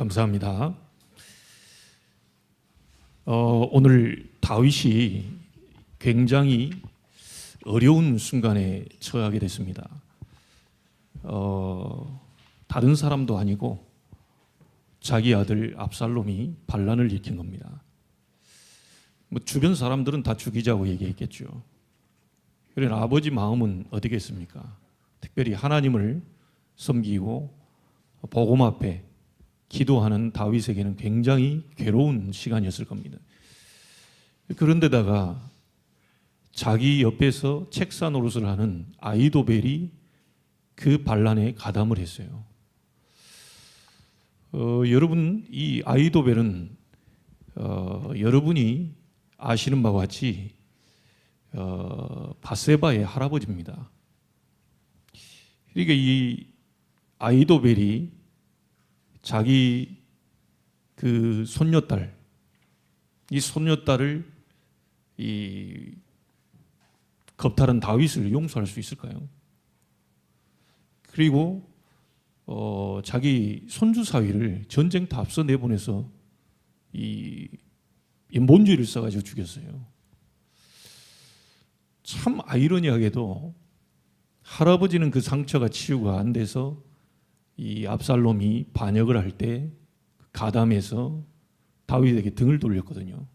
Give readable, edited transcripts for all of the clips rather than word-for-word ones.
감사합니다. 오늘 다윗이 굉장히 어려운 순간에 처하게 됐습니다. 다른 사람도 아니고 자기 아들 압살롬이 반란을 일으킨 겁니다. 주변 사람들은 다 죽이자고 얘기했겠죠. 그러나 아버지 마음은 어디겠습니까? 특별히 하나님을 섬기고 복음 앞에 기도하는 다윗에게는 굉장히 괴로운 시간이었을 겁니다. 그런데다가 자기 옆에서 책사 노릇을 하는 아히도벨이 그 반란에 가담을 했어요. 여러분, 이 아히도벨은 여러분이 아시는 바와 같이 밧세바의 할아버지입니다. 그러니까 이 아히도벨이 자기 그 손녀딸을 이 겁탈한 다윗을 용서할 수 있을까요? 그리고 자기 손주 사위를 전쟁터 앞서 내보내서 이 인본주의를 써가지고 죽였어요. 참 아이러니하게도 할아버지는 그 상처가 치유가 안 돼서 이 압살롬이 반역을 할 때 가담해서 다윗에게 등을 돌렸거든요.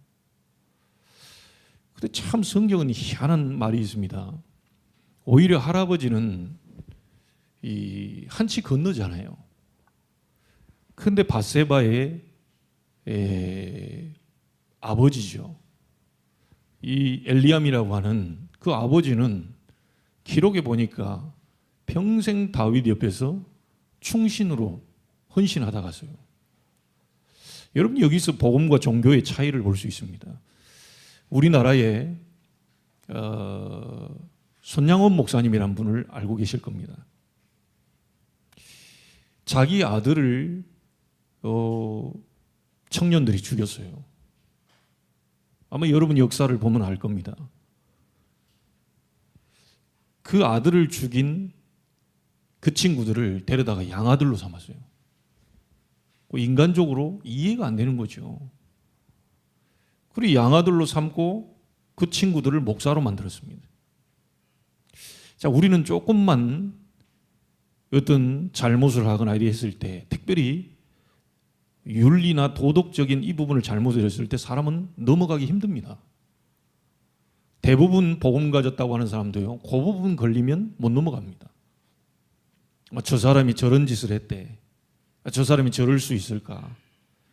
근데 참 성경은 희한한 말이 있습니다. 오히려 할아버지는 한치 건너잖아요. 근데 밧세바의 아버지죠. 이 엘리암이라고 하는 그 아버지는 기록에 보니까 평생 다윗 옆에서 충신으로 헌신하다 갔어요. 여러분, 여기서 복음과 종교의 차이를 볼 수 있습니다. 우리나라에 손양원 목사님이라는 분을 알고 계실 겁니다. 자기 아들을 청년들이 죽였어요. 아마 여러분 역사를 보면 알 겁니다. 그 아들을 죽인 그 친구들을 데려다가 양아들로 삼았어요. 인간적으로 이해가 안 되는 거죠. 그리고 양아들로 삼고 그 친구들을 목사로 만들었습니다. 자, 우리는 조금만 어떤 잘못을 하거나 이렇게 했을 때, 특별히 윤리나 도덕적인 이 부분을 잘못을 했을 때 사람은 넘어가기 힘듭니다. 대부분 복음 가졌다고 하는 사람도요, 그 부분 걸리면 못 넘어갑니다. 저 사람이 저런 짓을 했대. 저 사람이 저럴 수 있을까?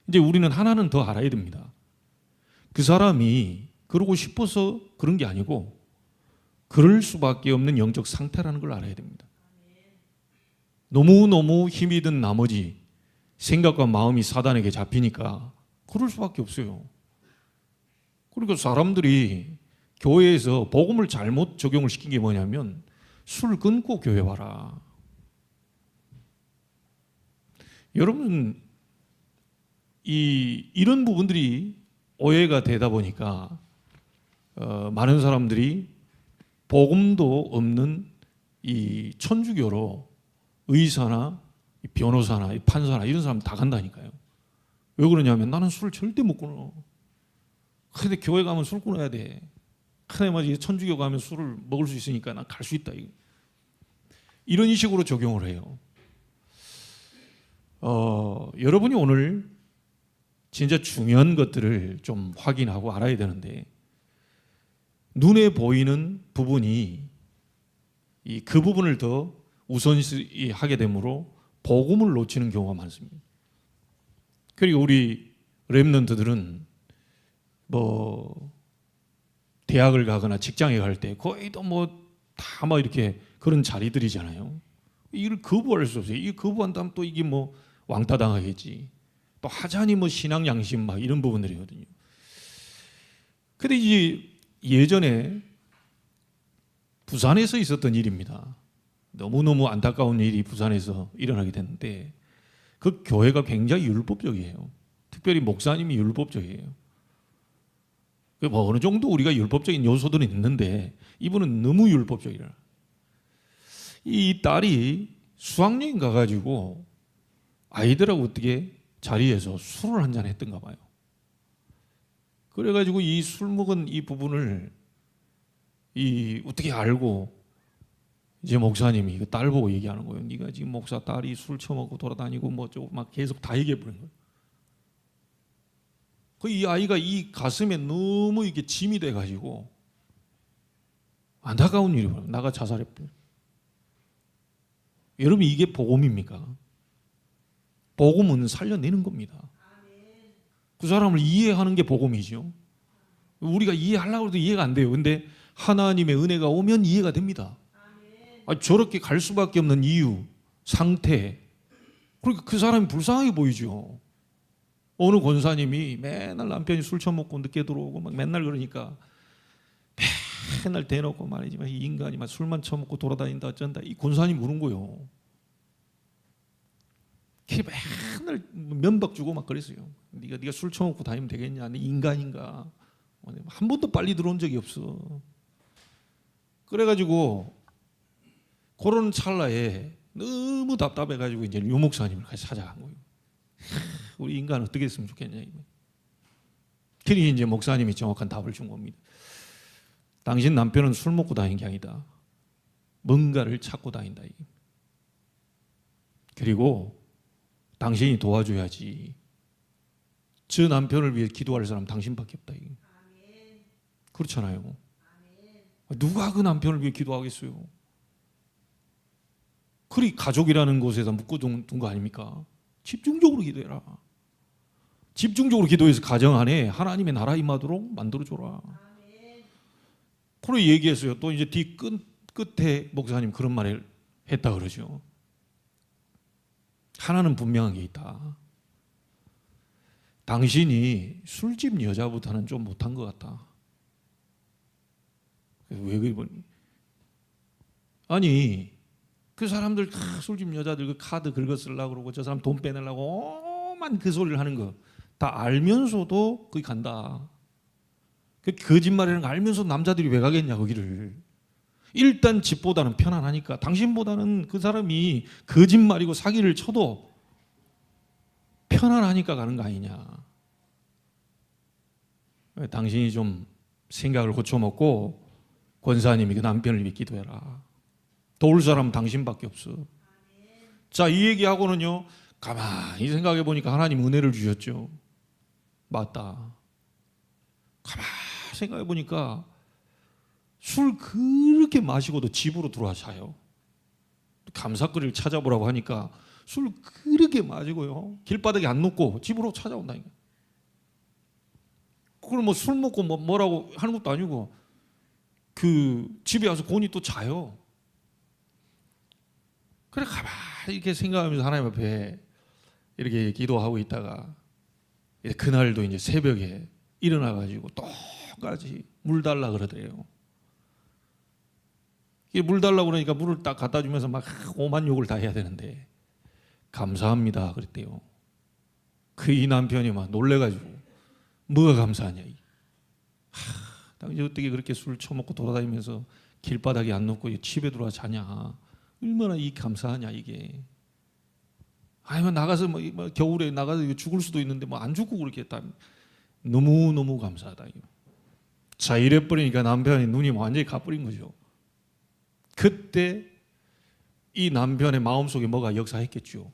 이제 우리는 하나는 더 알아야 됩니다. 그 사람이 그러고 싶어서 그런 게 아니고 그럴 수밖에 없는 영적 상태라는 걸 알아야 됩니다. 너무너무 힘이 든 나머지 생각과 마음이 사단에게 잡히니까 그럴 수밖에 없어요. 그러니까 사람들이 교회에서 복음을 잘못 적용을 시킨 게 뭐냐면 술 끊고 교회 와라. 여러분, 이런 부분들이 오해가 되다 보니까 많은 사람들이 복음도 없는 이 천주교로 의사나 변호사나 판사나 이런 사람 다 간다니까요. 왜 그러냐면 나는 술을 절대 못 끊어. 근데 교회 가면 술 끊어야 돼. 근데 맞아, 천주교 가면 술을 먹을 수 있으니까 난 갈 수 있다. 이런 식으로 적용을 해요. 여러분이 오늘 진짜 중요한 것들을 좀 확인하고 알아야 되는데, 눈에 보이는 부분이 그 부분을 더 우선시하게 되므로 복음을 놓치는 경우가 많습니다. 그리고 우리 렘넌트들은 대학을 가거나 직장에 갈 때 거의 다 이렇게 그런 자리들이잖아요. 이걸 거부할 수 없어요. 이 거부한다면 또 이게 왕따 당하겠지. 또 하자니 신앙 양심 이런 부분들이거든요. 근데 이제 예전에 부산에서 있었던 일입니다. 너무너무 안타까운 일이 부산에서 일어나게 됐는데, 그 교회가 굉장히 율법적이에요. 특별히 목사님이 율법적이에요. 어느 정도 우리가 율법적인 요소들은 있는데 이분은 너무 율법적이라. 이 딸이 수학여행 가가지고 아이들하고 어떻게 자리에서 술을 한잔 했던가 봐요. 그래가지고 이 술 먹은 이 부분을 어떻게 알고 이제 목사님이 그 딸 보고 얘기하는 거예요. 네가 지금 목사 딸이 술 처먹고 돌아다니고 뭐 저거 막 계속 다 얘기해 버린 거예요. 그 이 아이가 이 가슴에 너무 이게 짐이 돼가지고 안타까운 일이에요. 나가 자살했어요. 여러분 이게 복음입니까? 복음은 살려내는 겁니다. 그 사람을 이해하는 게 복음이죠. 우리가 이해하려고 해도 이해가 안 돼요. 근데 하나님의 은혜가 오면 이해가 됩니다. 저렇게 갈 수밖에 없는 이유, 상태. 그러니까 그 사람이 불쌍하게 보이죠. 어느 권사님이 맨날 남편이 술 처먹고 늦게 들어오고 막 맨날 그러니까 맨날 대놓고 말이지만 이 인간이 막 술만 처먹고 돌아다닌다 어쩐다. 이 권사님 그런 거요. 맨날 면박 주고 막 그랬어요. 네가 술 처먹고 다니면 되겠냐? 네 인간인가? 한 번도 빨리 들어온 적이 없어. 그래가지고 그런 찰나에 너무 답답해가지고 이제 유 목사님을 같이 찾아간 거예요. 우리 인간 어떻게 했으면 좋겠냐 이거. 그러니 이제 목사님이 정확한 답을 준 겁니다. 당신 남편은 술 먹고 다니는 게 아니다. 뭔가를 찾고 다닌다. 그리고 당신이 도와줘야지. 저 남편을 위해 기도할 사람 당신밖에 없다. 그렇잖아요. 누가 그 남편을 위해 기도하겠어요? 그리 가족이라는 곳에서 묶어둔 거 아닙니까? 집중적으로 기도해라. 집중적으로 기도해서 가정 안에 하나님의 나라 임하도록 만들어줘라. 그래 얘기했어요. 또 이제 뒤 끝에 목사님 그런 말을 했다 그러죠. 하나는 분명한 게 있다. 당신이 술집 여자보다는 좀 못한 것 같다. 왜 그러니? 아니 그 사람들 술집 여자들 그 카드 긁어 쓰려고 그러고 저 사람 돈 빼내려고 오만 그 소리를 하는 거 다 알면서도 거기 간다. 그 거짓말이라는 거 알면서 남자들이 왜 가겠냐 거기를. 일단 집보다는 편안하니까. 당신보다는 그 사람이 거짓말이고 사기를 쳐도 편안하니까 가는 거 아니냐. 당신이 좀 생각을 고쳐먹고 권사님이 그 남편을 위해 기도해라. 도울 사람은 당신밖에 없어. 자, 이 얘기하고는요 가만히 생각해 보니까 하나님 은혜를 주셨죠. 맞다. 가만히 생각해 보니까 술 그렇게 마시고도 집으로 들어와 자요. 감사거리를 찾아보라고 하니까 술 그렇게 마시고요 길바닥에 안 눕고 집으로 찾아온다니까. 그걸 뭐 술 먹고 뭐라고 하는 것도 아니고 그 집에 와서 곤히 또 자요. 그래 가만히 이렇게 생각하면서 하나님 앞에 이렇게 기도하고 있다가 그날도 이제 새벽에 일어나가지고 똑같이 물 달라 그러더래요. 물 달라고 그러니까 물을 딱 갖다 주면서 막 오만 욕을 다 해야 되는데 감사합니다 그랬대요. 그 이 남편이 막 놀래가지고 뭐가 감사하냐. 당신 어떻게 그렇게 술 처먹고 돌아다니면서 길바닥에 안 눕고 집에 들어와 자냐. 얼마나 이 감사하냐 이게. 아니면 나가서 뭐 겨울에 나가서 죽을 수도 있는데 뭐 안 죽고 그렇게 했다. 너무 감사하다. 자 이래 버리니까 남편이 눈이 완전히 가버린 거죠. 그때 이 남편의 마음속에 뭐가 역사했겠죠.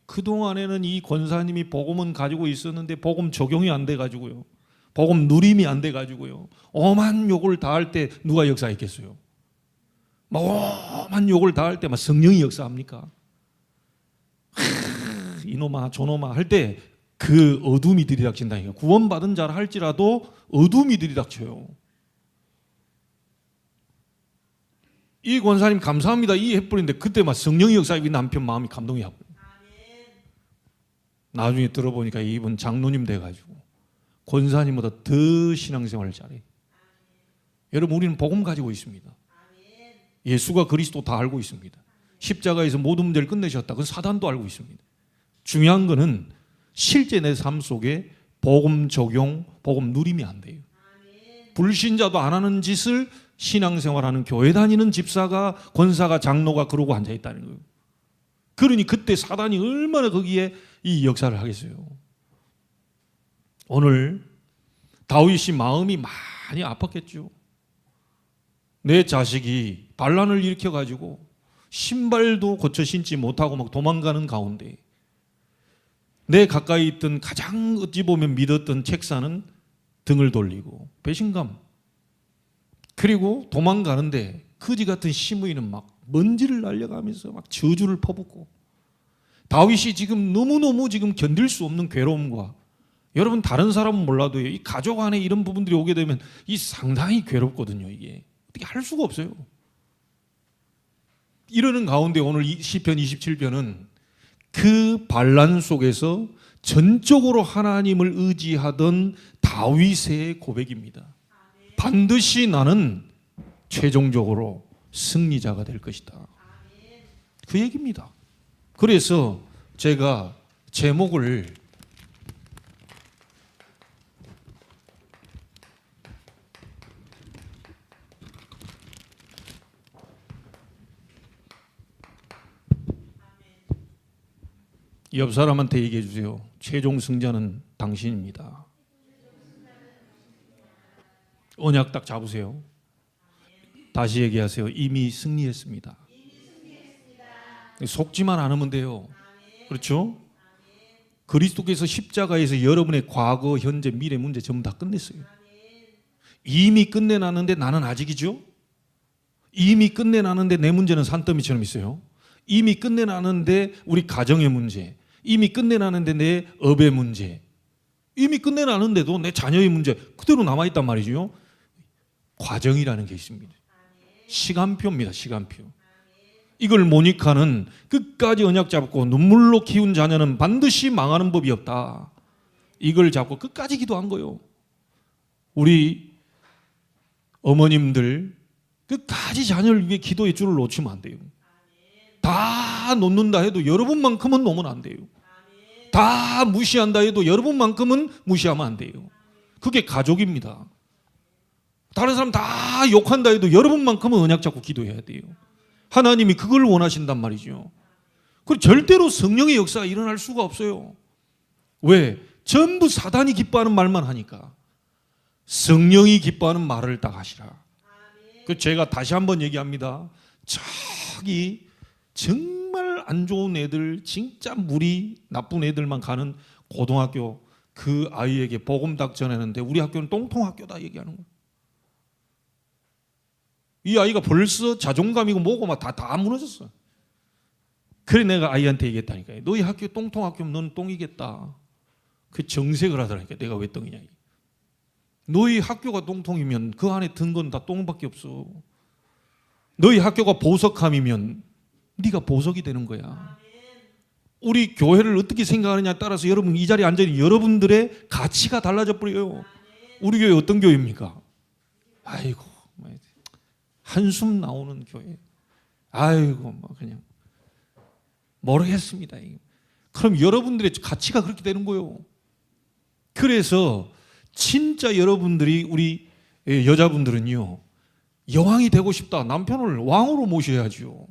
그동안에는 이 권사님이 복음은 가지고 있었는데 복음 적용이 안 돼가지고요. 복음 누림이 안 돼가지고요. 엄한 욕을 다 할 때 누가 역사했겠어요? 막 엄한 욕을 다 할 때 막 성령이 역사합니까? 이놈아 저놈아 할 때 그 어둠이 들이닥친다니까. 구원받은 자라 할지라도 어둠이 들이닥쳐요. 이 권사님 감사합니다 이 해버리는데 그때 막 성령이 역사하고 남편 마음이 감동이 하고. 나중에 들어보니까 이분 장로님 돼가지고 권사님보다 더 신앙생활을 잘해. 여러분 우리는 복음 가지고 있습니다. 예수가 그리스도 다 알고 있습니다. 십자가에서 모든 문제를 끝내셨다. 그건 사단도 알고 있습니다. 중요한 거는 실제 내 삶 속에 복음 적용, 복음 누림이 안 돼요. 불신자도 안 하는 짓을 신앙생활하는 교회 다니는 집사가, 권사가, 장로가 그러고 앉아있다는 거예요. 그러니 그때 사단이 얼마나 거기에 이 역사를 하겠어요? 오늘 다윗이 마음이 많이 아팠겠죠. 내 자식이 반란을 일으켜가지고 신발도 고쳐 신지 못하고 막 도망가는 가운데 내 가까이 있던 가장 어찌 보면 믿었던 책사는 등을 돌리고 배신감, 그리고 도망가는데 거지 같은 시므이는 막 먼지를 날려가면서 막 저주를 퍼붓고, 다윗이 지금 너무너무 지금 견딜 수 없는 괴로움과, 여러분 다른 사람은 몰라도 이 가족 안에 이런 부분들이 오게 되면 이 상당히 괴롭거든요. 이게 어떻게 할 수가 없어요. 이러는 가운데 오늘 시편 27편은 그 반란 속에서 전적으로 하나님을 의지하던 다윗의 고백입니다. 반드시 나는 최종적으로 승리자가 될 것이다. 그 얘기입니다. 그래서 제가 제목을 옆 사람한테 얘기해 주세요. 최종 승자는 당신입니다. 언약 딱 잡으세요. 다시 얘기하세요. 이미 승리했습니다. 속지만 않으면 돼요. 그렇죠? 그리스도께서 십자가에서 여러분의 과거, 현재, 미래 문제 전부 다 끝냈어요. 이미 끝내놨는데 나는 아직이죠? 이미 끝내놨는데 내 문제는 산더미처럼 있어요. 이미 끝내놨는데 우리 가정의 문제, 이미 끝내놨는데 내 업의 문제, 이미 끝내놨는데도 내 자녀의 문제 그대로 남아있단 말이죠. 과정이라는 게 있습니다. 시간표입니다. 시간표. 이걸 모니카는 끝까지 언약 잡고 눈물로 키운 자녀는 반드시 망하는 법이 없다. 이걸 잡고 끝까지 기도한 거예요. 우리 어머님들 끝까지 자녀를 위해 기도의 줄을 놓치면 안 돼요. 다 놓는다 해도 여러분만큼은 놓으면 안 돼요. 다 무시한다 해도 여러분만큼은 무시하면 안 돼요. 그게 가족입니다. 다른 사람 다 욕한다 해도 여러분만큼은 언약 잡고 기도해야 돼요. 하나님이 그걸 원하신단 말이죠. 그리고 절대로 성령의 역사가 일어날 수가 없어요. 왜? 전부 사단이 기뻐하는 말만 하니까. 성령이 기뻐하는 말을 딱 하시라. 그 제가 다시 한번 얘기합니다. 저기 정말 안 좋은 애들, 진짜 물이 나쁜 애들만 가는 고등학교 그 아이에게 복음 딱 전했는데 우리 학교는 똥통학교다 얘기하는 거예요. 이 아이가 벌써 자존감이고 뭐고 막 다 무너졌어. 그래 내가 아이한테 얘기했다니까요. 너희 학교 똥통학교면 너는 똥이겠다. 그 정색을 하더라니까. 내가 왜 똥이냐. 너희 학교가 똥통이면 그 안에 든 건 다 똥밖에 없어. 너희 학교가 보석함이면 네가 보석이 되는 거야. 우리 교회를 어떻게 생각하느냐에 따라서 여러분 이 자리에 앉아있는 여러분들의 가치가 달라져 버려요. 우리 교회 어떤 교회입니까? 아이고 한숨 나오는 교회. 아이고 뭐 그냥 모르겠습니다. 그럼 여러분들의 가치가 그렇게 되는 거예요. 그래서 진짜 여러분들이 우리 여자분들은요, 여왕이 되고 싶다. 남편을 왕으로 모셔야죠.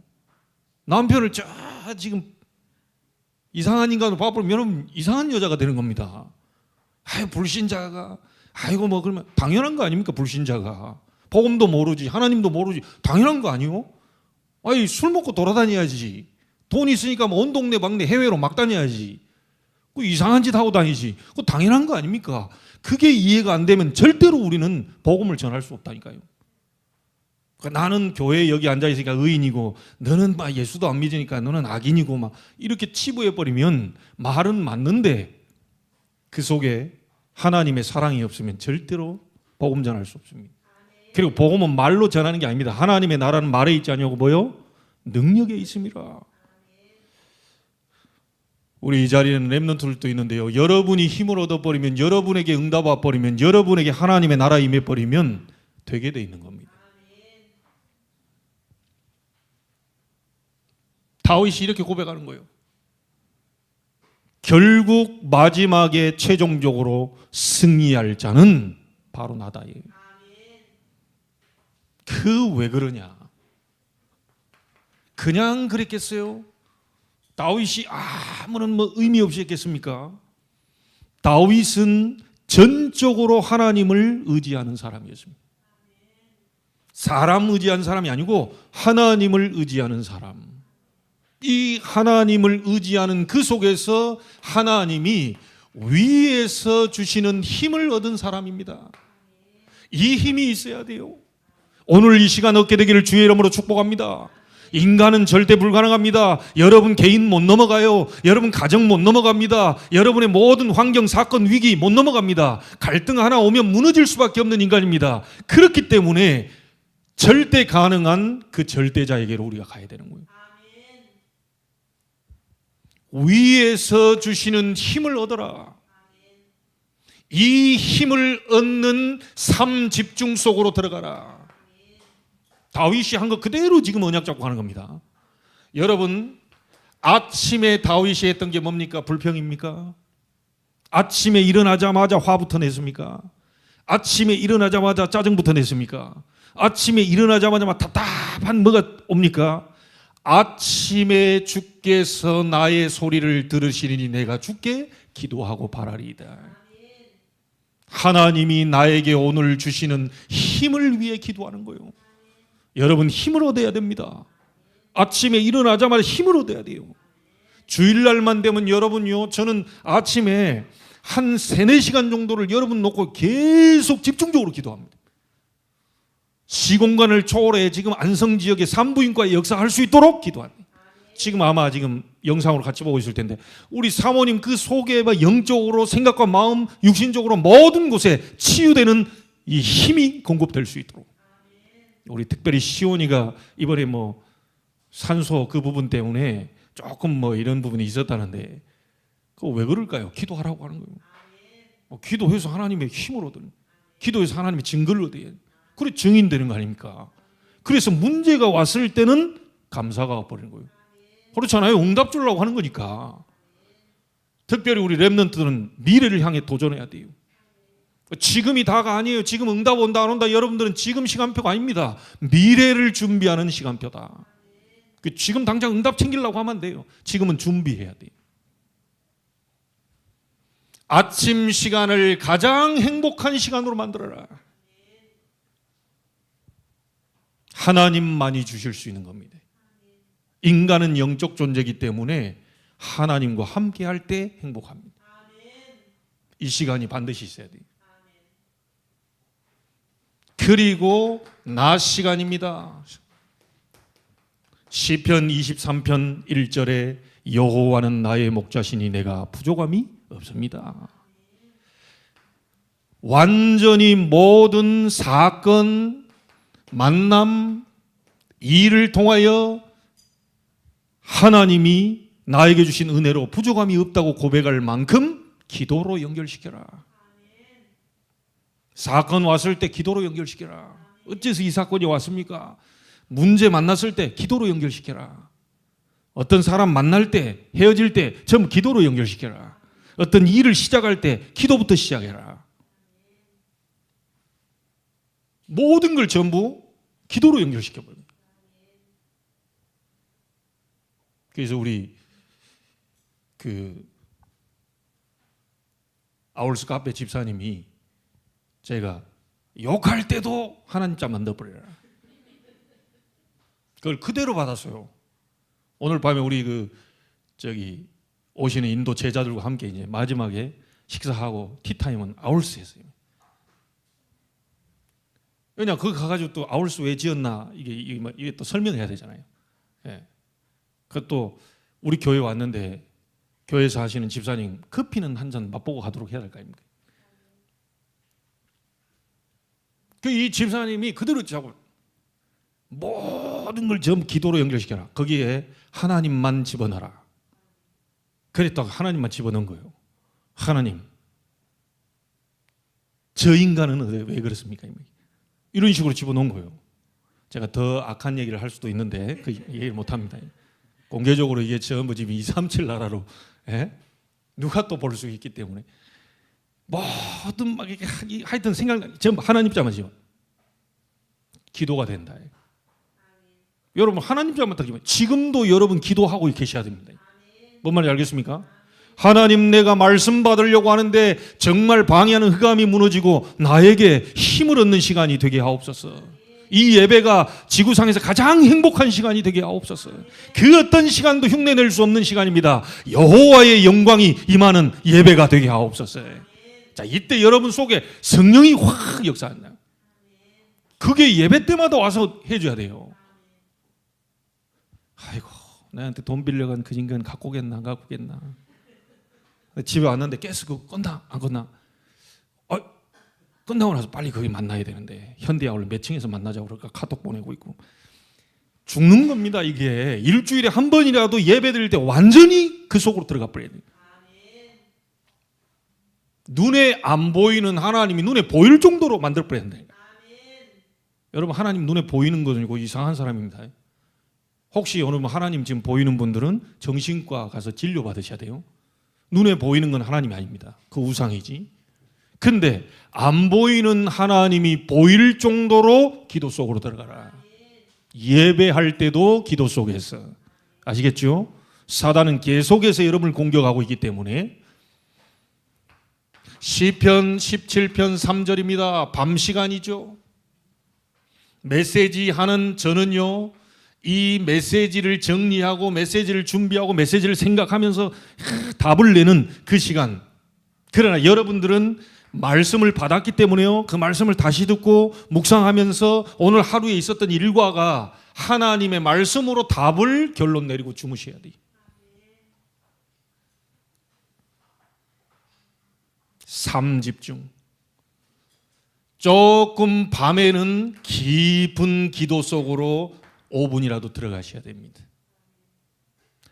남편을 지금 이상한 인간으로 바꾸면 여러분 이상한 여자가 되는 겁니다. 아이 불신자가 아이고 뭐 그러면 당연한 거 아닙니까? 불신자가 복음도 모르지 하나님도 모르지 당연한 거 아니요? 아이 술 먹고 돌아다녀야지. 돈 있으니까 뭐 온 동네 막내 해외로 막 다녀야지. 그 이상한 짓 하고 다니지. 그거 당연한 거 아닙니까? 그게 이해가 안 되면 절대로 우리는 복음을 전할 수 없다니까요. 나는 교회에 여기 앉아 있으니까 의인이고 너는 막 예수도 안 믿으니까 너는 악인이고 막 이렇게 치부해 버리면 말은 맞는데 그 속에 하나님의 사랑이 없으면 절대로 복음 전할 수 없습니다. 그리고 복음은 말로 전하는 게 아닙니다. 하나님의 나라는 말에 있지 않냐고 뭐요? 능력에 있습니다. 우리 이 자리에는 렘넌트들도 있는데요. 여러분이 힘을 얻어버리면 여러분에게 응답 와버리면 여러분에게 하나님의 나라 임해버리면 되게 돼 있는 겁니다. 다윗이 이렇게 고백하는 거예요. 결국 마지막에 최종적으로 승리할 자는 바로 나다. 그 왜 그러냐? 그냥 그랬겠어요? 다윗이 아무런 의미 없이 했겠습니까? 다윗은 전적으로 하나님을 의지하는 사람이었습니다. 사람 의지한 사람이 아니고 하나님을 의지하는 사람. 이 하나님을 의지하는 그 속에서 하나님이 위에서 주시는 힘을 얻은 사람입니다. 이 힘이 있어야 돼요. 오늘 이 시간 얻게 되기를 주의 이름으로 축복합니다. 인간은 절대 불가능합니다. 여러분 개인 못 넘어가요. 여러분 가정 못 넘어갑니다. 여러분의 모든 환경, 사건, 위기 못 넘어갑니다. 갈등 하나 오면 무너질 수밖에 없는 인간입니다. 그렇기 때문에 절대 가능한 그 절대자에게로 우리가 가야 되는 거예요. 위에서 주시는 힘을 얻어라. 이 힘을 얻는 삶 집중 속으로 들어가라. 다윗이 한 거 그대로 지금 언약 잡고 가는 겁니다. 여러분, 아침에 다윗이 했던 게 뭡니까? 불평입니까? 아침에 일어나자마자 화부터 냈습니까? 아침에 일어나자마자 짜증부터 냈습니까? 아침에 일어나자마자 답답한 뭐가 옵니까? 아침에 주께서 나의 소리를 들으시리니 내가 주께 기도하고 바라리이다. 하나님이 나에게 오늘 주시는 힘을 위해 기도하는 거예요. 여러분 힘을 얻어야 됩니다. 아침에 일어나자마자 힘을 얻어야 돼요. 주일날만 되면 여러분요, 저는 아침에 한 3-4시간 정도를 여러분 놓고 계속 집중적으로 기도합니다. 시공간을 초월해 지금 안성지역의 산부인과에 역사할 수 있도록 기도합니다. 지금 아마 지금 영상으로 같이 보고 있을 텐데 우리 사모님 그 속에 영적으로 생각과 마음, 육신적으로 모든 곳에 치유되는 이 힘이 공급될 수 있도록. 우리 특별히 시온이가 이번에 산소 그 부분 때문에 조금 이런 부분이 있었다는데 그거 왜 그럴까요? 기도하라고 하는 거예요. 기도해서 하나님의 힘을 얻는, 기도해서 하나님의 증거를 얻어야 돼요. 그래 증인되는 거 아닙니까? 그래서 문제가 왔을 때는 감사가 와버리는 거예요. 그렇잖아요. 응답 주려고 하는 거니까. 특별히 우리 렘넌트들은 미래를 향해 도전해야 돼요. 지금이 다가 아니에요. 지금 응답 온다 안 온다. 여러분들은 지금 시간표가 아닙니다. 미래를 준비하는 시간표다. 지금 당장 응답 챙기려고 하면 안 돼요. 지금은 준비해야 돼요. 아침 시간을 가장 행복한 시간으로 만들어라. 하나님만이 주실 수 있는 겁니다. 인간은 영적 존재이기 때문에 하나님과 함께 할 때 행복합니다. 이 시간이 반드시 있어야 돼요. 그리고 낮 시간입니다. 시편 23편 1절에 여호와는 나의 목자시니 내가 부족함이 없습니다. 완전히 모든 사건, 만남, 일을 통하여 하나님이 나에게 주신 은혜로 부족함이 없다고 고백할 만큼 기도로 연결시켜라. 사건 왔을 때 기도로 연결시켜라. 어째서 이 사건이 왔습니까? 문제 만났을 때 기도로 연결시켜라. 어떤 사람 만날 때, 헤어질 때 전부 기도로 연결시켜라. 어떤 일을 시작할 때 기도부터 시작해라. 모든 걸 전부 기도로 연결시켜버립니다. 그래서 우리 아울스 카페 집사님이 제가 욕할 때도 하나님 짬만 넣어버려라. 그걸 그대로 받았어요. 오늘 밤에 우리 오시는 인도 제자들과 함께 이제 마지막에 식사하고 티타임은 아울스에서. 왜냐 거기 가가지고 또 아울스 왜 지었나 이게 또 설명해야 되잖아요. 예. 그것도 우리 교회 왔는데 교회에서 하시는 집사님 커피는 한 잔 맛보고 가도록 해야 될 거 아닙니까? 이 집사님이 그대로 자고 모든 걸 전부 기도로 연결시켜라. 거기에 하나님만 집어넣어라. 그랬다가 하나님만 집어넣은 거예요. 하나님, 저 인간은 왜 그렇습니까? 이런 식으로 집어넣은 거예요. 제가 더 악한 얘기를 할 수도 있는데 그 얘기를 못합니다. 공개적으로 이게 전부 지금 237 나라로 누가 또 볼 수 있기 때문에 모든 하여튼 생각 전부 하나님 자만 지어 기도가 된다. 여러분 하나님 자만 딱 지금도 여러분 기도하고 계셔야 됩니다. 뭔 말인지 알겠습니까? 하나님, 내가 말씀 받으려고 하는데 정말 방해하는 흑암이 무너지고 나에게 힘을 얻는 시간이 되게 하옵소서. 이 예배가 지구상에서 가장 행복한 시간이 되게 하옵소서. 그 어떤 시간도 흉내낼 수 없는 시간입니다. 여호와의 영광이 임하는 예배가 되게 하옵소서. 자, 이때 여러분 속에 성령이 확 역사한다. 그게 예배 때마다 와서 해줘야 돼요. 아이고, 나한테 돈 빌려간 그 인간 갖고 오겠나 안 갖고 오겠나. 집에 왔는데 가스 그거 껐나 안 껐나. 끝나고 나서 빨리 거기 만나야 되는데 현대아울렛 몇 층에서 만나자고 그러니까 카톡 보내고 있고. 죽는 겁니다. 이게 일주일에 한 번이라도 예배 드릴 때 완전히 그 속으로 들어가 버려야 돼요. 눈에 안 보이는 하나님이 눈에 보일 정도로 만들어 버려야 된다. 여러분, 하나님 눈에 보이는 것은 이거 이상한 사람입니다. 혹시 여러분 하나님 지금 보이는 분들은 정신과 가서 진료 받으셔야 돼요. 눈에 보이는 건 하나님이 아닙니다. 그 우상이지. 근데 안 보이는 하나님이 보일 정도로 기도 속으로 들어가라. 예배할 때도 기도 속에서. 아시겠죠? 사단은 계속해서 여러분을 공격하고 있기 때문에. 시편 17편 3절입니다. 밤 시간이죠. 메시지 하는 저는요, 이 메시지를 정리하고 메시지를 준비하고 메시지를 생각하면서 답을 내는 그 시간. 그러나 여러분들은 말씀을 받았기 때문에요, 그 말씀을 다시 듣고 묵상하면서 오늘 하루에 있었던 일과가 하나님의 말씀으로 답을 결론 내리고 주무셔야 돼요. 삶 집중. 조금 밤에는 깊은 기도 속으로 5분이라도 들어가셔야 됩니다.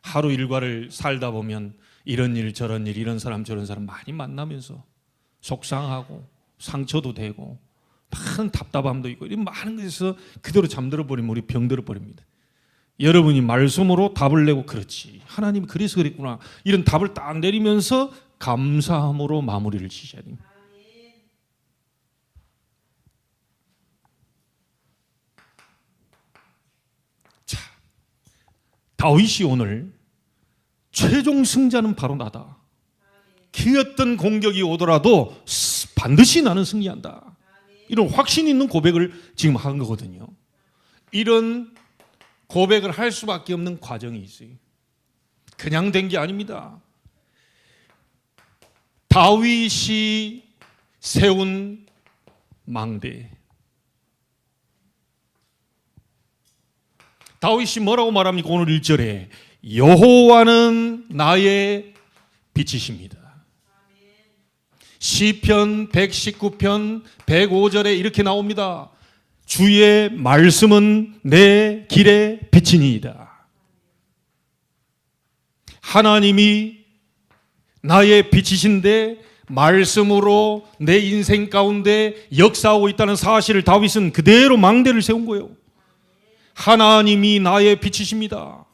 하루 일과를 살다 보면 이런 일 저런 일, 이런 사람 저런 사람 많이 만나면서 속상하고 상처도 되고 많은 답답함도 있고 이런 많은 것에서 그대로 잠들어 버리면 우리 병들어 버립니다. 여러분이 말씀으로 답을 내고, 그렇지, 하나님이 그래서 그랬구나, 이런 답을 딱 내리면서 감사함으로 마무리를 지셔야 됩니다. 자, 다윗이 오늘 최종 승자는 바로 나다. 그 어떤 공격이 오더라도 반드시 나는 승리한다. 이런 확신 있는 고백을 지금 한 거거든요. 이런 고백을 할 수밖에 없는 과정이 있어요. 그냥 된 게 아닙니다. 다윗이 세운 망대. 다윗이 뭐라고 말합니까? 오늘 1절에 여호와는 나의 빛이십니다. 시편 119편 105절에 이렇게 나옵니다. 주의 말씀은 내 길의 빛이니이다. 하나님이 나의 빛이신데 말씀으로 내 인생 가운데 역사하고 있다는 사실을 다윗은 그대로 망대를 세운 거예요. 하나님이 나의 빛이십니다.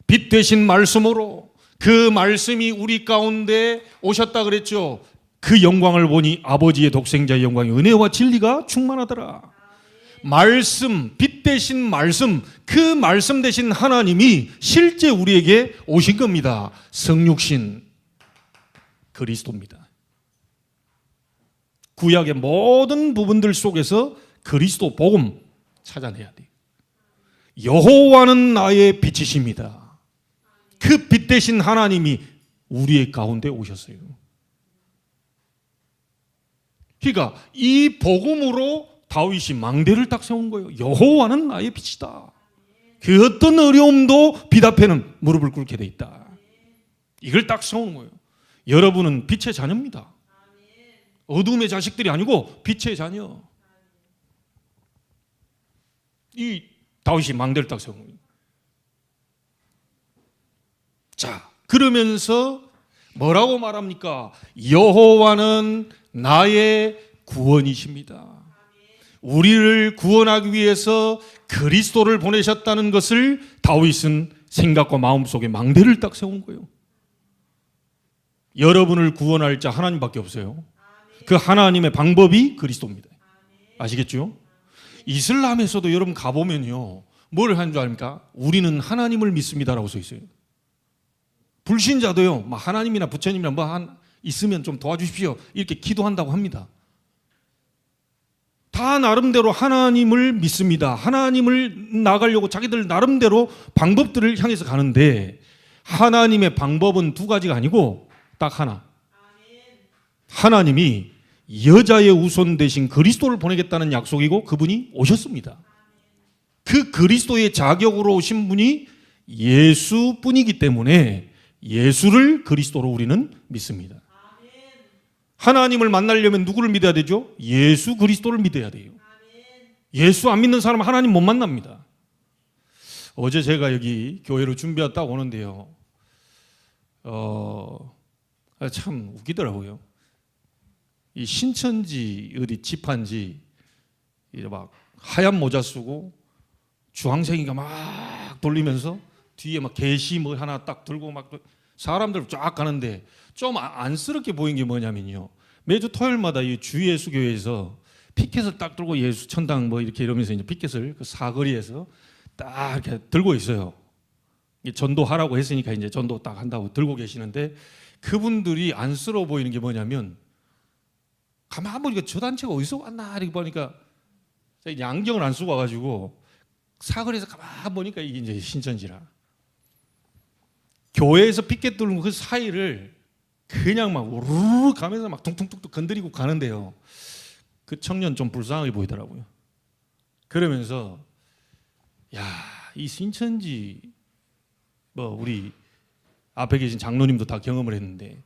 빛 대신 말씀으로, 그 말씀이 우리 가운데 오셨다 그랬죠. 그 영광을 보니 아버지의 독생자의 영광이 은혜와 진리가 충만하더라. 말씀, 빛 대신 말씀, 그 말씀 대신 하나님이 실제 우리에게 오신 겁니다. 성육신 그리스도입니다. 구약의 모든 부분들 속에서 그리스도 복음 찾아내야 돼요. 여호와는 나의 빛이십니다. 그 빛 대신 하나님이 우리의 가운데 오셨어요. 그러니까 이 복음으로 다윗이 망대를 딱 세운 거예요. 여호와는 나의 빛이다. 그 어떤 어려움도 빛 앞에는 무릎을 꿇게 돼 있다. 이걸 딱 세우는 거예요. 여러분은 빛의 자녀입니다. 어둠의 자식들이 아니고 빛의 자녀. 이 다윗이 망대를 딱 세운 거예요. 자, 그러면서 뭐라고 말합니까? 여호와는 나의 구원이십니다. 우리를 구원하기 위해서 그리스도를 보내셨다는 것을 다윗은 생각과 마음속에 망대를 딱 세운 거예요. 여러분을 구원할 자 하나님밖에 없어요. 그 하나님의 방법이 그리스도입니다. 아시겠죠? 이슬람에서도 여러분 가보면요, 뭘 하는 줄 압니까? 우리는 하나님을 믿습니다라고 써 있어요. 불신자도요, 막 하나님이나 부처님이나 있으면 좀 도와주십시오, 이렇게 기도한다고 합니다. 다 나름대로 하나님을 믿습니다. 하나님을 나가려고 자기들 나름대로 방법들을 향해서 가는데, 하나님의 방법은 두 가지가 아니고 딱 하나. 하나님이 여자의 후손 대신 그리스도를 보내겠다는 약속이고, 그분이 오셨습니다. 그 그리스도의 자격으로 오신 분이 예수뿐이기 때문에 예수를 그리스도로 우리는 믿습니다. 하나님을 만나려면 누구를 믿어야 되죠? 예수 그리스도를 믿어야 돼요. 예수 안 믿는 사람은 하나님 못 만납니다. 어제 제가 여기 교회로 준비했다 오는데요, 참 웃기더라고요. 이 신천지 어디 집한지 이제 막 하얀 모자 쓰고 주황색인가 막 돌리면서 뒤에 막 계시 뭐 하나 딱 들고 막 사람들 쫙 가는데, 좀 안쓰럽게 보인 게 뭐냐면요, 매주 토요일마다 이 주예수교회에서 피켓을 딱 들고 예수 천당 뭐 이렇게 이러면서 이제 피켓을 그 사거리에서 딱 이렇게 들고 있어요. 전도하라고 했으니까 이제 전도 딱 한다고 들고 계시는데, 그분들이 안쓰러워 보이는 게 뭐냐면, 가만 보니까 저 단체가 어디서 왔나 이렇게 보니까 이제 안경을 안 쓰고 와가지고 사거리에서 가만 보니까 이게 이제 신천지라. 교회에서 피켓 들고 그 사이를 그냥 막 우르르 가면서 막 퉁퉁퉁 건드리고 가는데요, 그 청년 좀 불쌍하게 보이더라고요. 그러면서 야, 이 신천지 뭐 우리 앞에 계신 장로님도 다 경험을 했는데,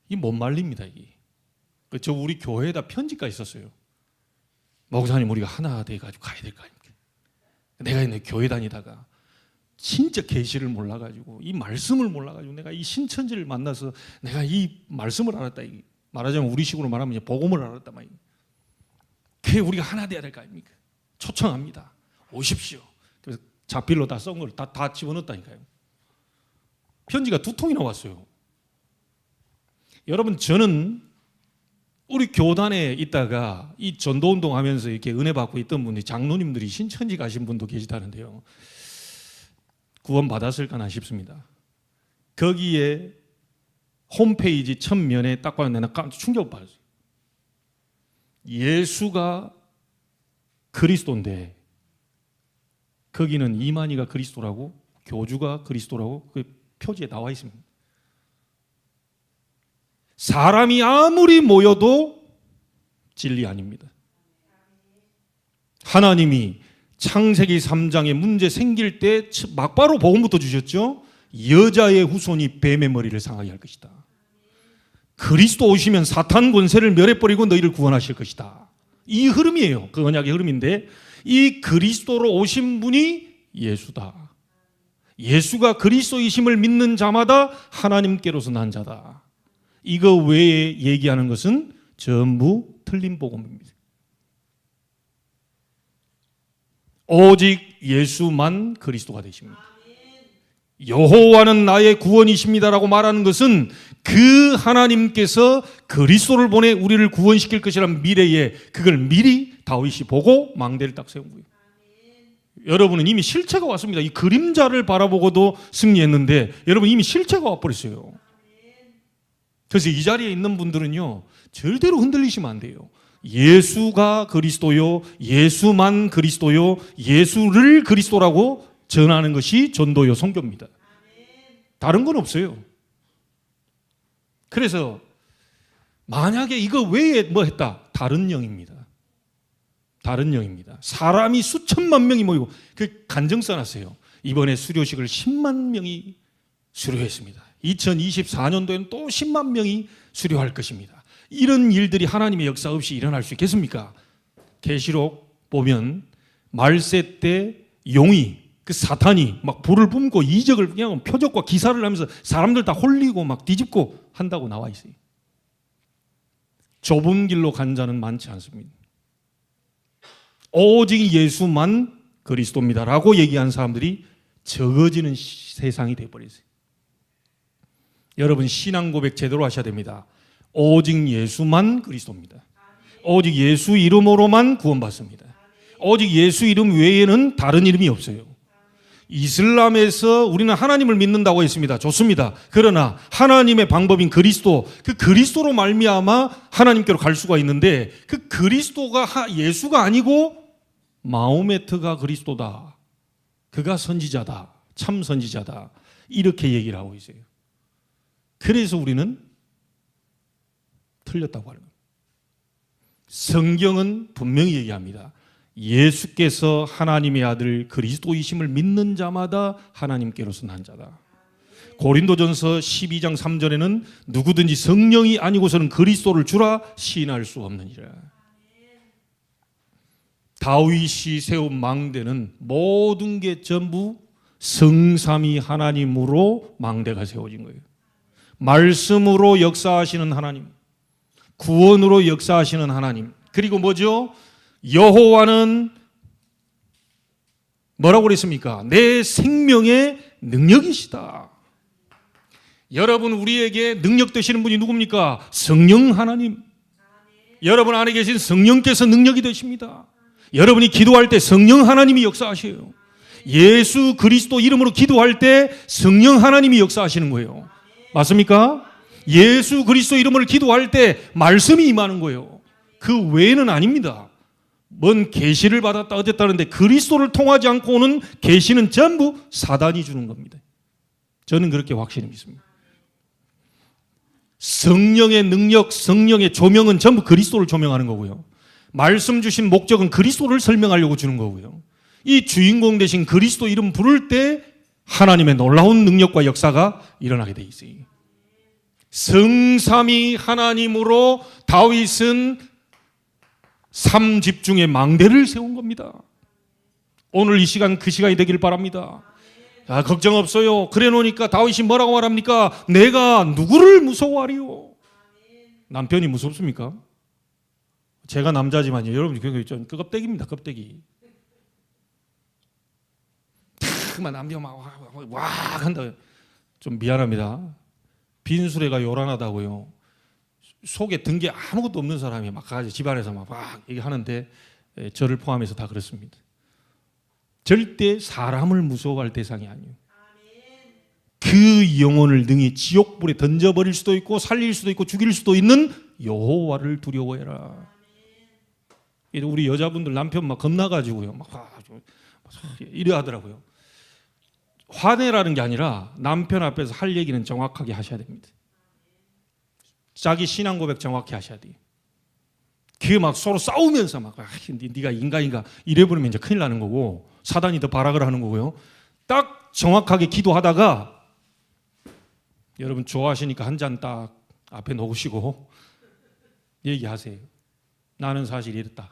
이 못 말립니다. 이게 저 우리 교회에다 편지가 있었어요. 목사님, 우리가 하나 돼가지고 가야 될 거 아닙니까? 내가 있는 교회 다니다가 진짜 계시를 몰라가지고, 이 말씀을 몰라가지고, 내가 이 신천지를 만나서 내가 이 말씀을 알았다. 말하자면 우리식으로 말하면 이제 복음을 알았다. 그게 우리가 하나 돼야 될 거 아닙니까? 초청합니다. 오십시오. 그래서 자필로 다 썬 걸 다 집어넣었다니까요. 편지가 2통이나 왔어요. 여러분, 저는 우리 교단에 있다가 이 전도운동 하면서 이렇게 은혜 받고 있던 분이, 장로님들이 신천지 가신 분도 계시다는데요, 구원 받았을까나 싶습니다. 거기에 홈페이지 첫면에 딱 봐요. 내가 깜짝 충격받았어요. 예수가 그리스도인데 거기는 이만희가 그리스도라고, 교주가 그리스도라고 그 표지에 나와 있습니다. 사람이 아무리 모여도 진리 아닙니다. 하나님이 창세기 3장에 문제 생길 때 막바로 복음부터 주셨죠. 여자의 후손이 뱀의 머리를 상하게 할 것이다. 그리스도 오시면 사탄 권세를 멸해버리고 너희를 구원하실 것이다. 이 흐름이에요. 그 언약의 흐름인데, 이 그리스도로 오신 분이 예수다. 예수가 그리스도이심을 믿는 자마다 하나님께로서 난 자다. 이거 외에 얘기하는 것은 전부 틀린 복음입니다. 오직 예수만 그리스도가 되십니다. 여호와는 나의 구원이십니다라고 말하는 것은 그 하나님께서 그리스도를 보내 우리를 구원시킬 것이라는 미래에, 그걸 미리 다윗이 보고 망대를 딱 세운 거예요. 여러분은 이미 실체가 왔습니다. 이 그림자를 바라보고도 승리했는데, 여러분 이미 실체가 와버렸어요. 그래서 이 자리에 있는 분들은요, 절대로 흔들리시면 안 돼요. 예수가 그리스도요, 예수만 그리스도요, 예수를 그리스도라고 전하는 것이 전도요 선교입니다. 다른 건 없어요. 그래서 만약에 이거 외에 뭐 했다, 다른 영입니다. 다른 영입니다. 사람이 수천만 명이 모이고, 그 간증 써놨어요. 이번에 수료식을 10만 명이 수료했습니다. 2024년도에는 또 10만 명이 수료할 것입니다. 이런 일들이 하나님의 역사 없이 일어날 수 있겠습니까? 계시록 보면 말세 때 용이, 그 사탄이 막 불을 뿜고 이적을 그냥 표적과 기사를 하면서 사람들 다 홀리고 막 뒤집고 한다고 나와 있어요. 좁은 길로 간 자는 많지 않습니다. 오직 예수만 그리스도입니다라고 얘기한 사람들이 적어지는 세상이 되어버렸어요. 여러분, 신앙 고백 제대로 하셔야 됩니다. 오직 예수만 그리스도입니다. 오직 예수 이름으로만 구원받습니다. 오직 예수 이름 외에는 다른 이름이 없어요. 이슬람에서 우리는 하나님을 믿는다고 했습니다. 좋습니다. 그러나 하나님의 방법인 그리스도, 그 그리스도로 말미암아 하나님께로 갈 수가 있는데 그 그리스도가 예수가 아니고 마호메트가 그리스도다. 그가 선지자다. 참 선지자다. 이렇게 얘기를 하고 있어요. 그래서 우리는 틀렸다고 하는 거예요. 성경은 분명히 얘기합니다. 예수께서 하나님의 아들 그리스도이심을 믿는 자마다 하나님께로서 난 자다. 고린도전서 12장 3절에는 누구든지 성령이 아니고서는 그리스도를 주라 시인할 수 없느니라. 다윗이 세운 망대는 모든 게 전부 성삼위 하나님으로 망대가 세워진 거예요. 말씀으로 역사하시는 하나님, 구원으로 역사하시는 하나님, 그리고 뭐죠? 여호와는 뭐라고 그랬습니까? 내 생명의 능력이시다. 여러분, 우리에게 능력 되시는 분이 누굽니까? 성령 하나님. 여러분 안에 계신 성령께서 능력이 되십니다. 여러분이 기도할 때 성령 하나님이 역사하셔요. 예수 그리스도 이름으로 기도할 때 성령 하나님이 역사하시는 거예요. 맞습니까? 예수 그리스도 이름으로 기도할 때 말씀이 임하는 거예요. 그 외에는 아닙니다. 뭔 계시를 받았다 어쨌다는데 그리스도를 통하지 않고 오는 계시는 전부 사단이 주는 겁니다. 저는 그렇게 확실히 믿습니다. 성령의 능력, 성령의 조명은 전부 그리스도를 조명하는 거고요. 말씀 주신 목적은 그리스도를 설명하려고 주는 거고요. 이 주인공 대신 그리스도 이름 부를 때 하나님의 놀라운 능력과 역사가 일어나게 돼 있어요. 성삼위 하나님으로 다윗은 3집중의 망대를 세운 겁니다. 오늘 이 시간 그 시간이 되길 바랍니다. 아, 걱정 없어요. 그래 놓으니까 다윗이 뭐라고 말합니까? 내가 누구를 무서워하리요? 남편이 무섭습니까? 제가 남자지만요. 여러분이 그거 있죠. 그 껍데기입니다. 껍데기. 탁만 남편 와 한다. 좀 미안합니다. 빈수레가 요란하다고요. 속에 든 게 아무것도 없는 사람이 막 가지 집안에서 막 얘기하는데 저를 포함해서 다 그렇습니다. 절대 사람을 무서워할 대상이 아니에요. 그 영혼을 능히 지옥불에 던져버릴 수도 있고 살릴 수도 있고 죽일 수도 있는 여호와를 두려워해라. 우리 여자분들 남편 막 겁나가지고요. 막 이래 하더라고요. 화내라는 게 아니라 남편 앞에서 할 얘기는 정확하게 하셔야 됩니다. 자기 신앙 고백 정확히 하셔야 돼요. 그게 막 서로 싸우면서 막 네가 인간인가 이래버리면 이제 큰일 나는 거고 사단이 더 발악을 하는 거고요. 딱 정확하게 기도하다가 여러분 좋아하시니까 한 잔 딱 앞에 놓으시고 얘기하세요. 나는 사실 이랬다.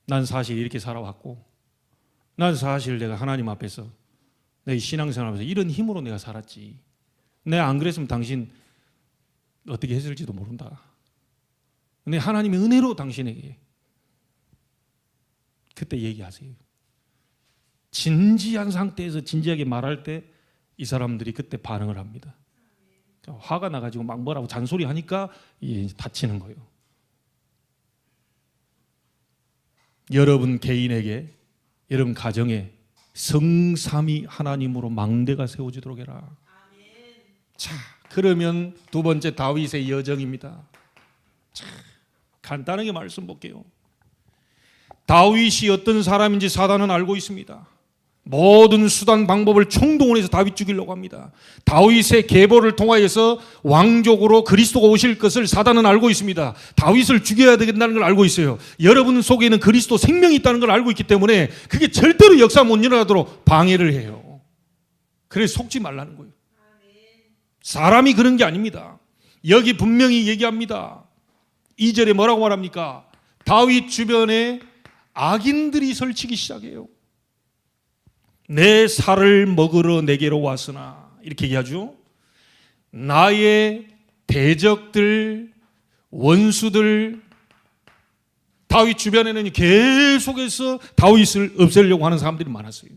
난 사실 이렇게 살아왔고 난 사실 내가 하나님 앞에서 내 신앙생활하면서 이런 힘으로 내가 살았지. 내가 안 그랬으면 당신 어떻게 했을지도 모른다. 근데 하나님의 은혜로 당신에게 그때 얘기하세요. 진지한 상태에서 진지하게 말할 때 이 사람들이 그때 반응을 합니다. 화가 나가지고 막 뭐라고 잔소리 하니까 다치는 거예요. 여러분 개인에게, 여러분 가정에 성삼위 하나님으로 망대가 세워지도록 해라. 자, 그러면 두 번째 다윗의 여정입니다. 자, 간단하게 말씀 볼게요. 다윗이 어떤 사람인지 사단은 알고 있습니다. 모든 수단 방법을 총동원해서 다윗 죽이려고 합니다. 다윗의 계보를 통하여서 왕족으로 그리스도가 오실 것을 사단은 알고 있습니다. 다윗을 죽여야 된다는 걸 알고 있어요. 여러분 속에는 그리스도 생명이 있다는 걸 알고 있기 때문에 그게 절대로 역사 못 일어나도록 방해를 해요. 그래서 속지 말라는 거예요. 사람이 그런 게 아닙니다. 여기 분명히 얘기합니다. 2절에 뭐라고 말합니까? 다윗 주변에 악인들이 설치기 시작해요. 내 살을 먹으러 내게로 왔으나 이렇게 얘기하죠. 나의 대적들, 원수들, 다윗 주변에는 계속해서 다윗을 없애려고 하는 사람들이 많았어요.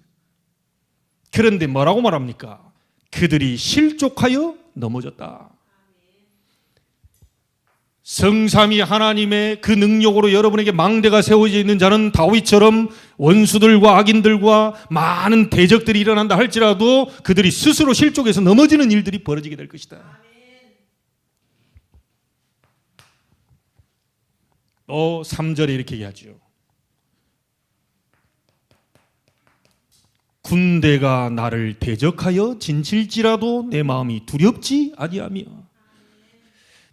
그런데 뭐라고 말합니까? 그들이 실족하여 넘어졌다. 성삼위 하나님의 그 능력으로 여러분에게 망대가 세워져 있는 자는 다윗처럼 원수들과 악인들과 많은 대적들이 일어난다 할지라도 그들이 스스로 실족해서 넘어지는 일들이 벌어지게 될 것이다. 또 3절에 이렇게 얘기하죠. 군대가 나를 대적하여 진칠지라도 내 마음이 두렵지 아니하며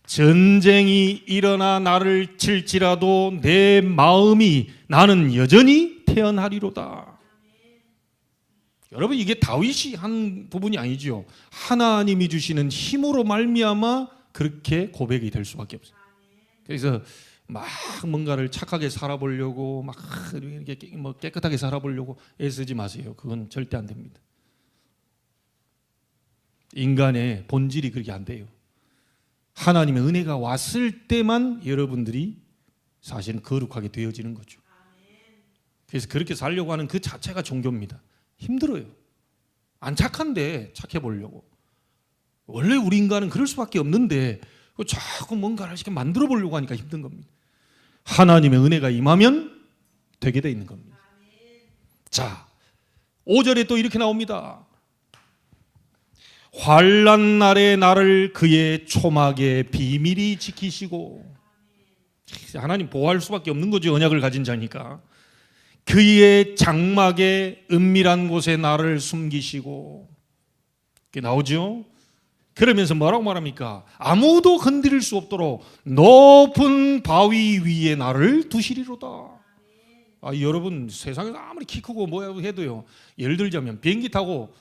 전쟁이 일어나 나를 칠지라도 내 마음이 나는 여전히 태어나리로다. 여러분, 이게 다윗이 한 부분이 아니죠. 하나님이 주시는 힘으로 말미암아 그렇게 고백이 될 수밖에 없어요. 그래서 막 뭔가를 착하게 살아보려고 막 이렇게 뭐 깨끗하게 살아보려고 애쓰지 마세요. 그건 절대 안 됩니다. 인간의 본질이 그렇게 안 돼요. 하나님의 은혜가 왔을 때만 여러분들이 사실은 거룩하게 되어지는 거죠. 그래서 그렇게 살려고 하는 그 자체가 종교입니다. 힘들어요. 안 착한데 착해 보려고. 원래 우리 인간은 그럴 수밖에 없는데 자꾸 뭔가를 이렇게 만들어 보려고 하니까 힘든 겁니다. 하나님의 은혜가 임하면 되게 돼 있는 겁니다. 자, 5절에 또 이렇게 나옵니다. 환난 날에 나를 그의 초막에 비밀히 지키시고, 하나님 보호할 수밖에 없는 거죠. 언약을 가진 자니까. 그의 장막의 은밀한 곳에 나를 숨기시고, 이렇게 나오죠. 그러면서 뭐라고 말합니까? 아무도 건드릴 수 없도록 높은 바위 위에 나를 두시리로다. 여러분, 세상에서 아무리 키 크고 뭐야 해도요, 예를 들자면 비행기 타고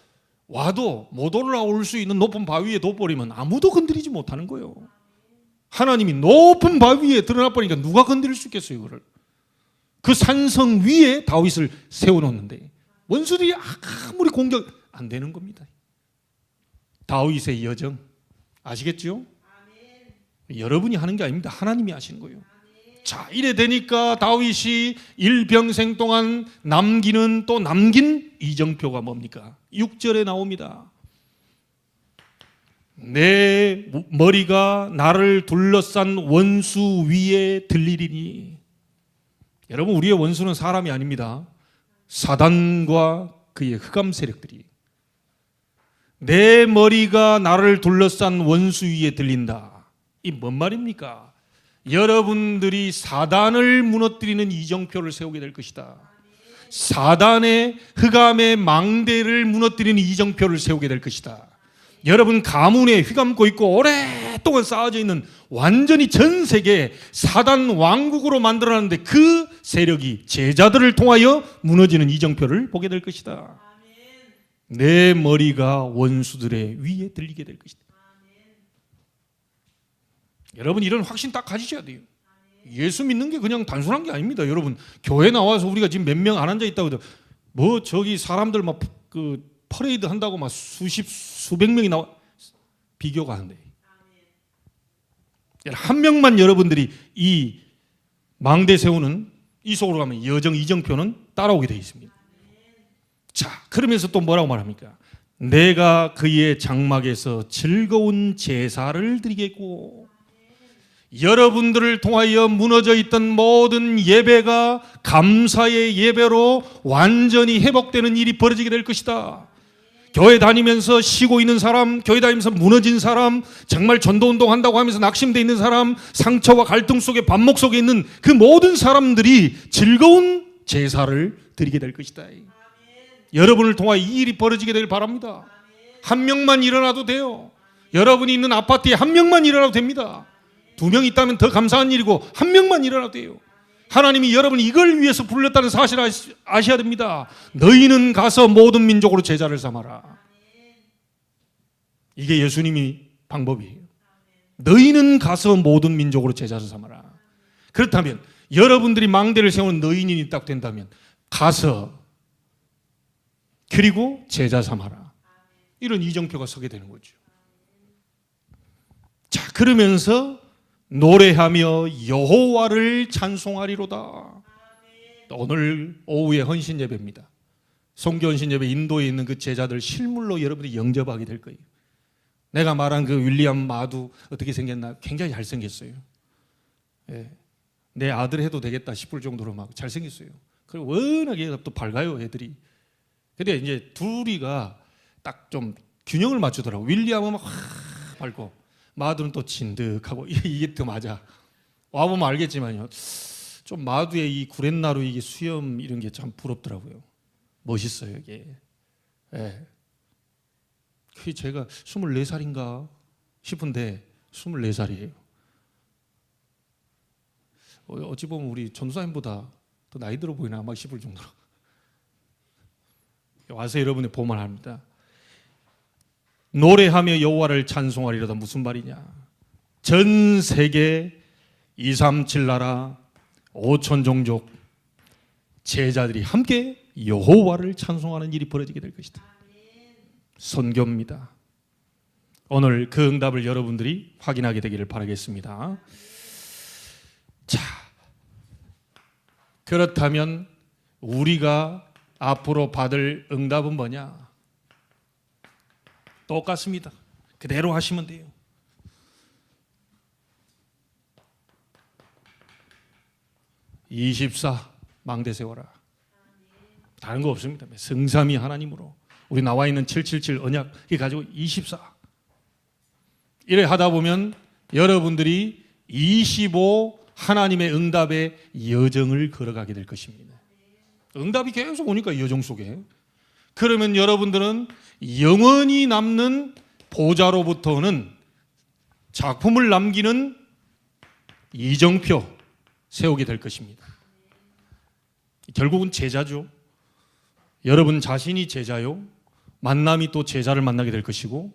와도 못 올라올 수 있는 높은 바위에 둬버리면 아무도 건드리지 못하는 거예요. 하나님이 높은 바위에 드러나 버리니까 누가 건드릴 수 있겠어요, 그걸. 그 산성 위에 다윗을 세워놓는데 원수들이 아무리 공격 안 되는 겁니다. 다윗의 여정 아시겠죠? 여러분이 하는 게 아닙니다. 하나님이 하시는 거예요. 자, 이래 되니까 다윗이 일평생 동안 남긴 이정표가 뭡니까? 6절에 나옵니다. 내 머리가 나를 둘러싼 원수 위에 들리리니. 여러분, 우리의 원수는 사람이 아닙니다. 사단과 그의 흑암 세력들이. 내 머리가 나를 둘러싼 원수 위에 들린다. 이 뭔 말입니까? 여러분들이 사단을 무너뜨리는 이정표를 세우게 될 것이다. 사단의 흑암의 망대를 무너뜨리는 이정표를 세우게 될 것이다. 여러분 가문에 휘감고 있고 오랫동안 쌓아져 있는 완전히 전 세계 사단 왕국으로 만들어놨는데 그 세력이 제자들을 통하여 무너지는 이정표를 보게 될 것이다. 내 머리가 원수들의 위에 들리게 될 것이다. 여러분, 이런 확신 딱 가지셔야 돼요. 예수 믿는 게 그냥 단순한 게 아닙니다. 여러분, 교회 나와서 우리가 지금 몇 명 안 앉아 있다고 해도 뭐 저기 사람들 막 그 퍼레이드 한다고 막 수백 명이 나와, 비교가 안 돼. 한 명만 여러분들이 이 망대 세우는 이 속으로 가면 여정 이정표는 따라오게 되어 있습니다. 자, 그러면서 또 뭐라고 말합니까? 내가 그의 장막에서 즐거운 제사를 드리겠고, 여러분들을 통하여 무너져 있던 모든 예배가 감사의 예배로 완전히 회복되는 일이 벌어지게 될 것이다. 교회 다니면서 쉬고 있는 사람, 교회 다니면서 무너진 사람, 정말 전도운동 한다고 하면서 낙심되어 있는 사람, 상처와 갈등 속에 반목 속에 있는 그 모든 사람들이 즐거운 제사를 드리게 될 것이다. 여러분을 통하여 이 일이 벌어지게 되길 바랍니다. 한 명만 일어나도 돼요. 여러분이 있는 아파트에 한 명만 일어나도 됩니다. 2명 있다면 더 감사한 일이고 한 명만 일어나도 돼요. 하나님이 여러분이 이걸 위해서 불렀다는 사실을 아셔야 됩니다. 너희는 가서 모든 민족으로 제자를 삼아라. 이게 예수님이 방법이에요. 너희는 가서 모든 민족으로 제자를 삼아라. 그렇다면 여러분들이 망대를 세우는 너희인이 딱 된다면 가서 그리고 제자 삼아라. 이런 이정표가 서게 되는 거죠. 자, 그러면서 노래하며 여호와를 찬송하리로다. 오늘 오후에 헌신 예배입니다. 성교 헌신 예배 인도에 있는 그 제자들 실물로 여러분이 영접하게 될 거예요. 내가 말한 그 윌리엄 마두 어떻게 생겼나? 굉장히 잘생겼어요. 예. 내 아들 해도 되겠다 싶을 정도로 막 잘생겼어요. 그리고 워낙에 또 밝아요, 애들이. 근데 이제 둘이가 딱 좀 균형을 맞추더라고. 윌리엄은 막 밝고 마두는 또 진득하고 이게 또 맞아. 와보면 알겠지만요. 좀 마두의 이 구렛나루 이게 수염 이런 게 참 부럽더라고요. 멋있어요, 이게. 예. 그게 제가 24살인가 싶은데 24살이에요. 어찌 보면 우리 전도사님보다 더 나이 들어 보이나 막 싶을 정도로. 와서 여러분이 보면 합니다. 노래하며 여호와를 찬송하리로다 무슨 말이냐? 전 세계 237 나라 5천 종족 제자들이 함께 여호와를 찬송하는 일이 벌어지게 될 것이다. 선교입니다. 오늘 그 응답을 여러분들이 확인하게 되기를 바라겠습니다. 자, 그렇다면 우리가 앞으로 받을 응답은 뭐냐? 똑같습니다. 그대로 하시면 돼요. (24) 망대 세워라. 다른 거 없습니다. 성삼위 하나님으로 우리 나와 있는 777 언약 이 가지고 24 이래 하다 보면 여러분들이 25 하나님의 응답의 여정을 걸어가게 될 것입니다. 응답이 계속 오니까 이 여정 속에 그러면 여러분들은 영원히 남는 보좌로부터는 작품을 남기는 이정표 세우게 될 것입니다. 결국은 제자죠. 여러분 자신이 제자요. 만남이 또 제자를 만나게 될 것이고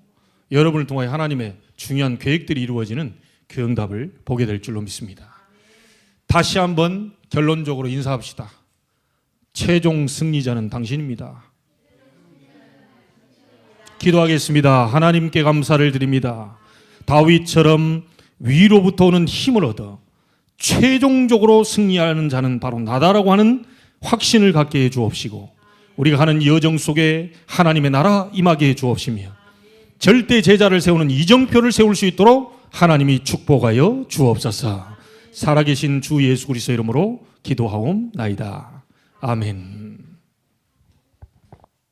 여러분을 통하여 하나님의 중요한 계획들이 이루어지는 그 응답을 보게 될 줄로 믿습니다. 다시 한번 결론적으로 인사합시다. 최종 승리자는 당신입니다. 기도하겠습니다. 하나님께 감사를 드립니다. 다윗처럼 위로부터 오는 힘을 얻어 최종적으로 승리하는 자는 바로 나다라고 하는 확신을 갖게 해 주옵시고 우리가 하는 여정 속에 하나님의 나라 임하게 해 주옵시며 절대 제자를 세우는 이정표를 세울 수 있도록 하나님이 축복하여 주옵소서. 살아계신 주 예수 그리스도 이름으로 기도하옵나이다. 아멘.